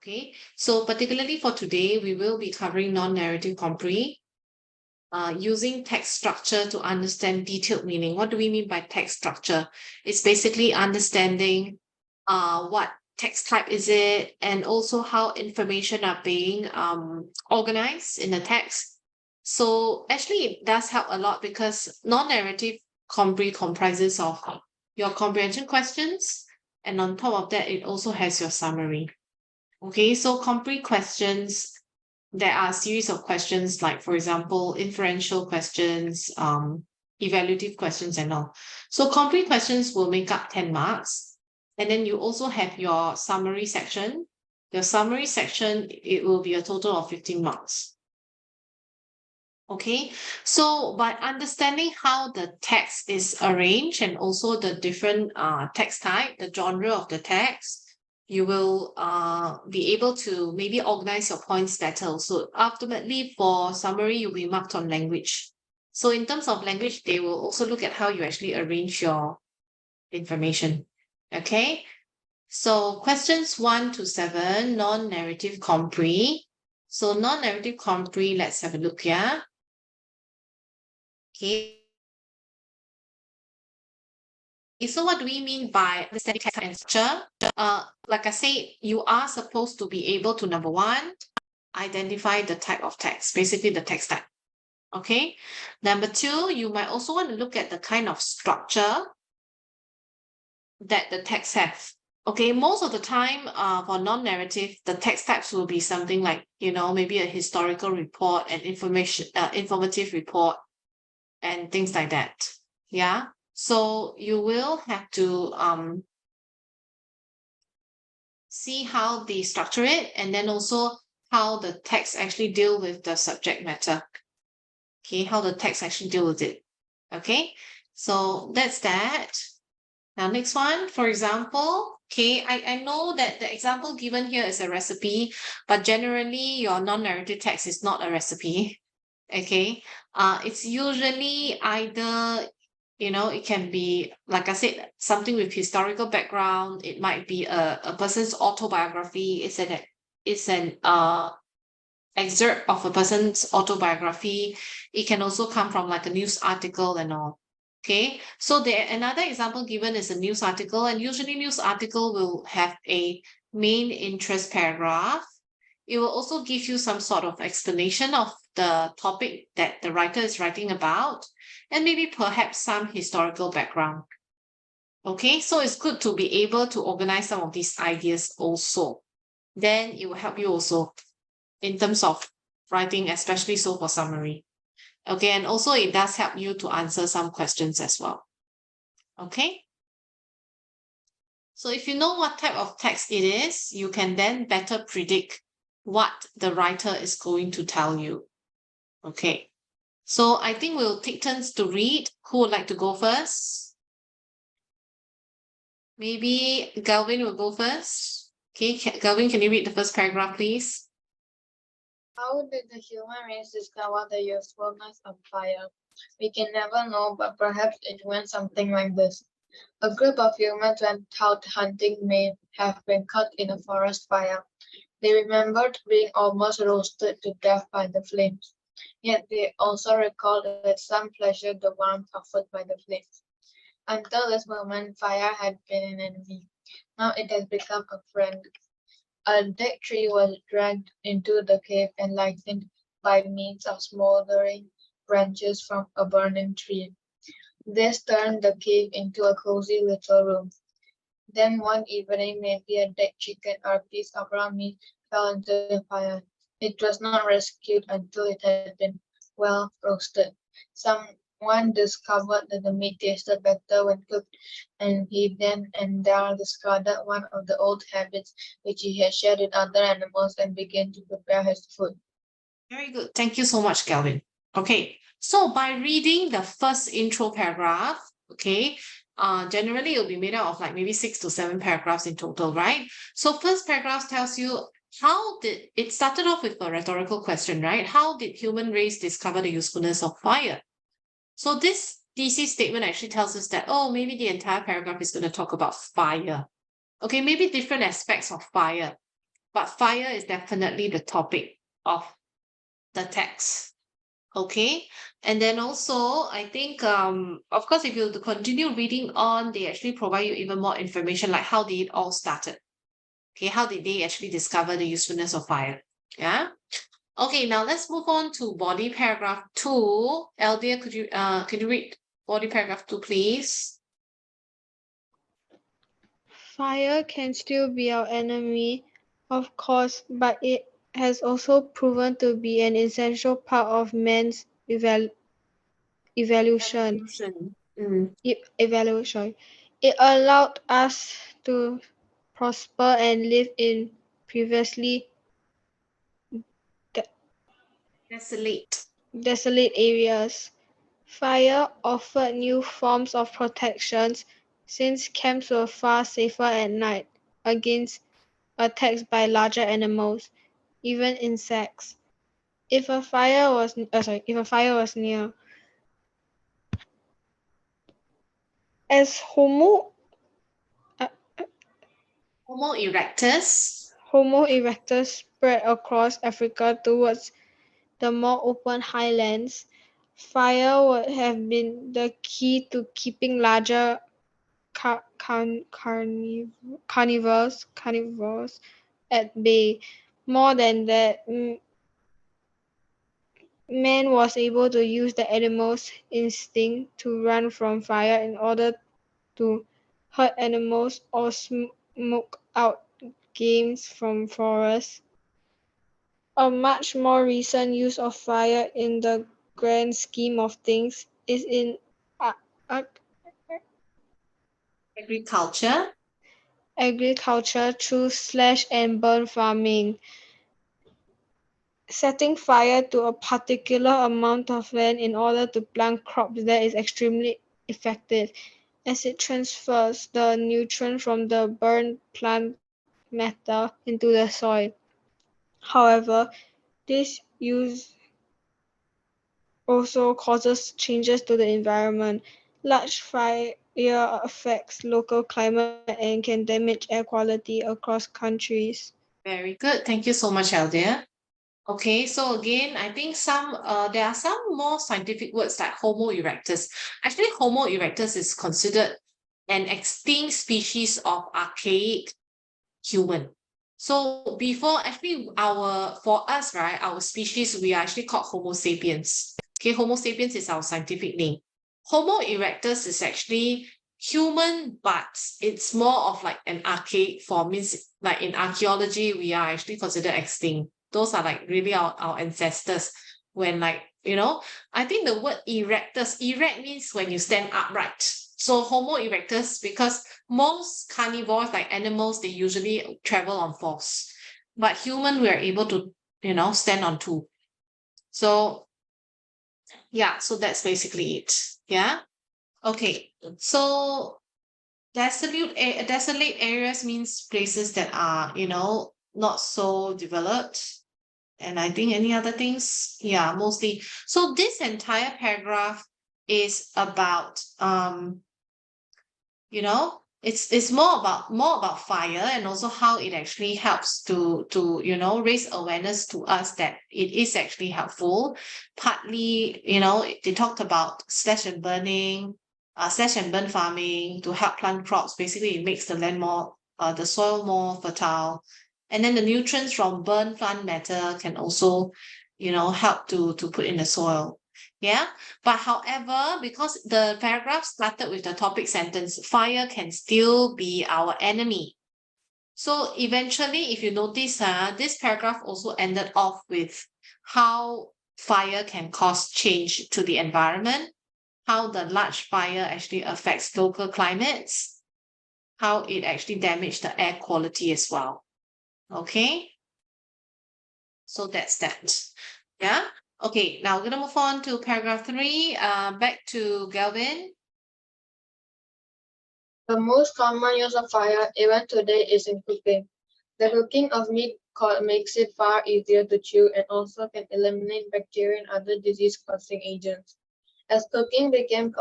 Okay, so particularly for today, we will be covering non-narrative compre, using text structure to understand detailed meaning. What do we mean by text structure? It's basically understanding what text type is it, and also how information are being organized in the text. So actually it does help a lot because non-narrative compre comprises of your comprehension questions, and on top of that, it also has your summary. Okay, so compre questions, there are a series of questions like, for example, inferential questions, evaluative questions and all. So compre questions will make up 10 marks. And then you also have your summary section. Your summary section, it will be a total of 15 marks. Okay, so by understanding how the text is arranged and also the different text type, the genre of the text, you will be able to maybe organize your points better. So ultimately for summary, you'll be marked on language. So in terms of language, they will also look at how you actually arrange your information. Okay, so questions 1 to 7, non-narrative compre. So non-narrative compre, let's have a look here. Okay. So what do we mean by understanding text and structure? Like I say, you are supposed to be able to, number one, identify the type of text, basically the text type. Okay. Number two, you might also want to look at the kind of structure that the text has. Okay, most of the time for non-narrative, the text types will be something like, maybe a historical report, an informative report, and things like that. Yeah. So you will have to see how they structure it, and then also how the text actually deal with the subject matter. Okay, how the text actually deal with it. Okay, so that's that. Now, next one, for example, okay, I know that the example given here is a recipe, but generally your non-narrative text is not a recipe. Okay, it's usually either, it can be, like I said, something with historical background. It might be a person's autobiography. It's an excerpt of a person's autobiography. It can also come from like a news article and all. Okay, so another example given is a news article, and usually news article will have a main interest paragraph. It will also give you some sort of explanation of the topic that the writer is writing about, and maybe perhaps some historical background. Okay, so it's good to be able to organize some of these ideas also. Then it will help you also in terms of writing, especially so for summary. Okay, and also it does help you to answer some questions as well. Okay. So if you know what type of text it is, you can then better predict what the writer is going to tell you. Okay. So I think we'll take turns to read. Who would like to go first? Maybe Galvin will go first. Okay, Galvin, can you read the first paragraph, please? How did the human race discover the usefulness of fire? We can never know, but perhaps it went something like this. A group of humans went out hunting may have been caught in a forest fire. They remembered being almost roasted to death by the flames. Yet they also recalled with some pleasure the warmth offered by the flames. Until this moment, fire had been an enemy. Now it has become a friend. A dead tree was dragged into the cave and lightened by means of smoldering branches from a burning tree. This turned the cave into a cozy little room. Then one evening, maybe a dead chicken or a piece of raw meat fell into the fire. It was not rescued until it had been well roasted. Someone discovered that the meat tasted better when cooked, and he then and there discarded one of the old habits which he had shared with other animals and began to prepare his food. Very good. Thank you so much, Galvin. Okay, so by reading the first intro paragraph, okay, generally it'll be made out of like maybe 6 to 7 paragraphs in total, right? So first paragraph tells you it started off with a rhetorical question, right? How did human race discover the usefulness of fire? So this thesis statement actually tells us that, maybe the entire paragraph is going to talk about fire. Okay, maybe different aspects of fire. but fire is definitely the topic of the text. Okay, and then also I think of course if you continue reading on, they actually provide you even more information like how did it all started. Okay, how did they actually discover the usefulness of fire? Yeah. Okay, now let's move on to body paragraph 2. Eldia, could you read body paragraph 2, please? Fire can still be our enemy, of course, but it has also proven to be an essential part of man's evolution. Mm, Evaluation. It allowed us to prosper and live in previously de- desolate. desolate areas. Fire offered new forms of protections since camps were far safer at night against attacks by larger animals, even insects. If a fire was near, as uh, Homo erectus. Homo erectus spread across Africa towards the more open highlands, fire would have been the key to keeping larger carnivores at bay. More than that, man was able to use the animal's instinct to run from fire in order to hurt animals or smoke out game from forests. A much more recent use of fire in the grand scheme of things is in Agriculture. agriculture through slash and burn farming. Setting fire to a particular amount of land in order to plant crops there is extremely effective, as it transfers the nutrient from the burned plant matter into the soil. However, this use also causes changes to the environment. Large fire affects local climate and can damage air quality across countries. Very good. Thank you so much, Eldia. Okay, so again, I think there are some more scientific words like Homo erectus. Actually, Homo erectus is considered an extinct species of archaic human. So before actually for us, right, our species, we are actually called Homo sapiens. Okay, Homo sapiens is our scientific name. Homo erectus is actually human, but it's more of like an archaic form. Means like in archaeology, we are actually considered extinct. Those are like really our ancestors. When like, I think the word erect means when you stand upright. So Homo erectus, because most carnivores, like animals, they usually travel on fours. But human, we are able to, stand on two. So yeah, so that's basically it. Yeah. Okay. So desolate areas means places that are, not so developed. And I think any other things, yeah, mostly. So this entire paragraph is about it's more about fire, and also how it actually helps to raise awareness to us that it is actually helpful. Partly, they talked about slash and burn farming to help plant crops. Basically, it makes the soil more fertile, and then the nutrients from burn plant matter can also help to put in the soil. Yeah. But however, because the paragraph started with the topic sentence, fire can still be our enemy. So eventually, if you notice, this paragraph also ended off with how fire can cause change to the environment, how the large fire actually affects local climates, how it actually damaged the air quality as well. Okay. So that's that. Yeah. Okay, now we're going to move on to paragraph 3. Back to Galvin. The most common use of fire even today is in cooking. The cooking of meat makes it far easier to chew and also can eliminate bacteria and other disease-causing agents. As cooking became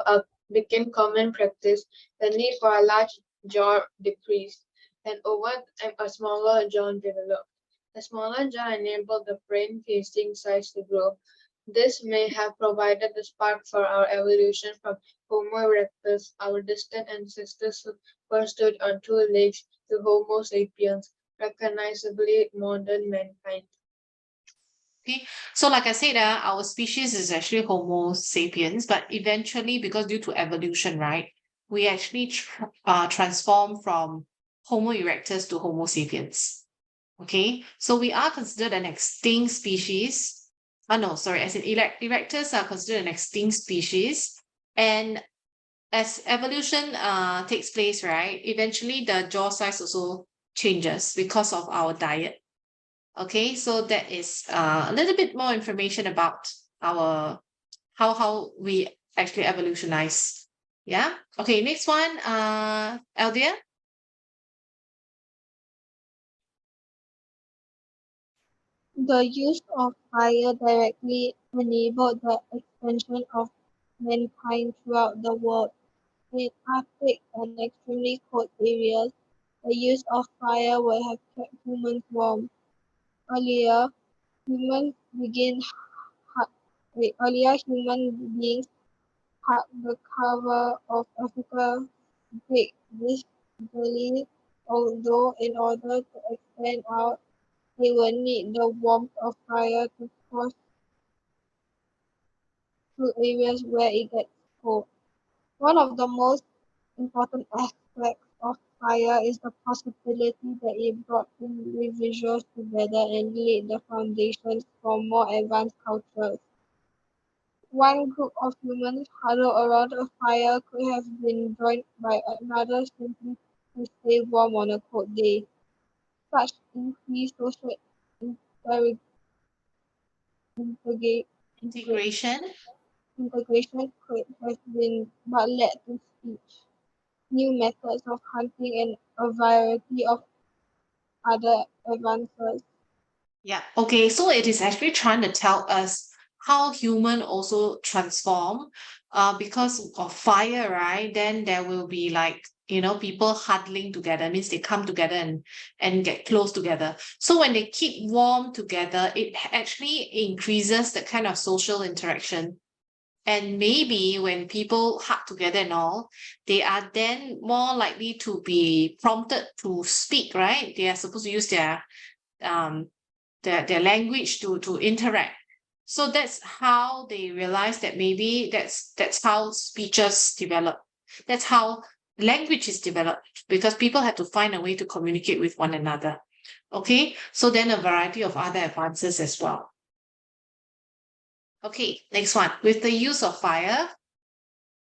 common practice, the need for a large jar decreased, and over time a smaller jar developed. The smaller jaw enabled the brain-facing size to grow. This may have provided the spark for our evolution from Homo erectus, our distant ancestors who first stood on two legs, to Homo sapiens, recognizably modern mankind. Okay, so like I said, our species is actually Homo sapiens, but eventually, because due to evolution, right, we actually transform from Homo erectus to Homo sapiens. Okay, so we are considered an extinct species. No, sorry, as in erectors are considered an extinct species. And as evolution takes place, right, eventually the jaw size also changes because of our diet. Okay, so that is a little bit more information about our how we actually evolutionize. Yeah. Okay, next one, Eldia. The use of fire directly enabled the expansion of mankind throughout the world. In Arctic and extremely cold areas, the use of fire would have kept humans warm. Earlier, humans began earlier human beings had the cover of Africa break this barely, although in order to expand out, they will need the warmth of fire to cross through areas where it gets cold. One of the most important aspects of fire is the possibility that it brought individuals together and laid the foundations for more advanced cultures. One group of humans huddled around a fire could have been joined by another simply to stay warm on a cold day. Such increased social integration Integration. could have been but led to speech, new methods of hunting, and a variety of other advances. Yeah. Okay, so it is actually trying to tell us how human also transform because of fire, right? Then there will be like, people huddling together, means they come together and get close together. So when they keep warm together, it actually increases the kind of social interaction. And maybe when people hug together and all, they are then more likely to be prompted to speak, right? They are supposed to use um their language to interact. So that's how they realize that maybe that's how speeches develop. That's how language is developed, because people have to find a way to communicate with one another. Okay, so then a variety of other advances as well. Okay, next one. With the use of fire,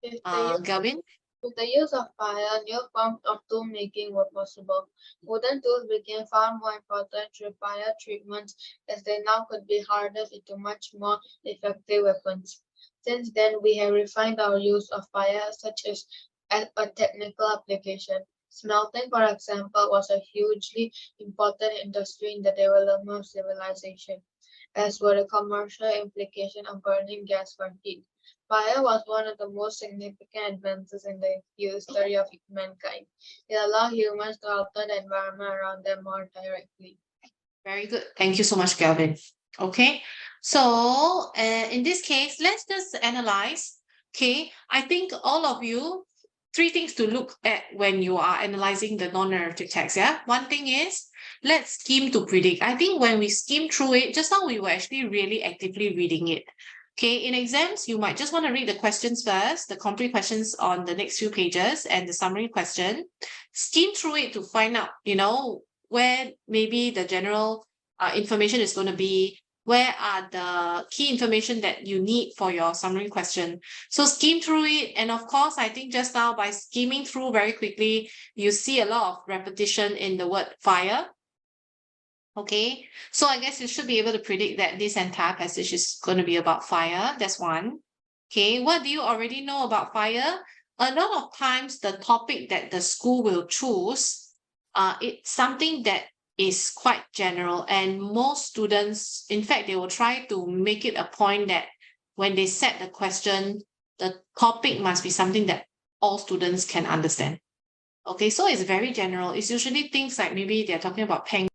With the Galvin. With the use of fire, new forms of tool making were possible. Wooden tools became far more important through fire treatments, as they now could be harnessed into much more effective weapons. Since then, we have refined our use of fire, such as a technical application. Smelting, for example, was a hugely important industry in the development of civilization, as were the commercial implications of burning gas for heat. Fire was one of the most significant advances in the history of mankind. It allowed humans to alter the environment around them more directly. Very good. Thank you so much, Galvin. Okay, so in this case, let's just analyze. Okay, I think all of you, three things to look at when you are analyzing the non-narrative text. Yeah, one thing is let's skim to predict. I think when we skim through it, just now we were actually really actively reading it. Okay, in exams, you might just want to read the questions first, the complete questions on the next few pages, and the summary question. Skim through it to find out, where maybe the general information is going to be, where are the key information that you need for your summary question. So skim through it. And of course, I think just now by skimming through very quickly, you see a lot of repetition in the word fire. Okay, so I guess you should be able to predict that this entire passage is going to be about fire. That's one. Okay, what do you already know about fire? A lot of times the topic that the school will choose, it's something that is quite general, and most students, in fact, they will try to make it a point that when they set the question, the topic must be something that all students can understand. Okay, so it's very general. It's usually things like maybe they're talking about penguins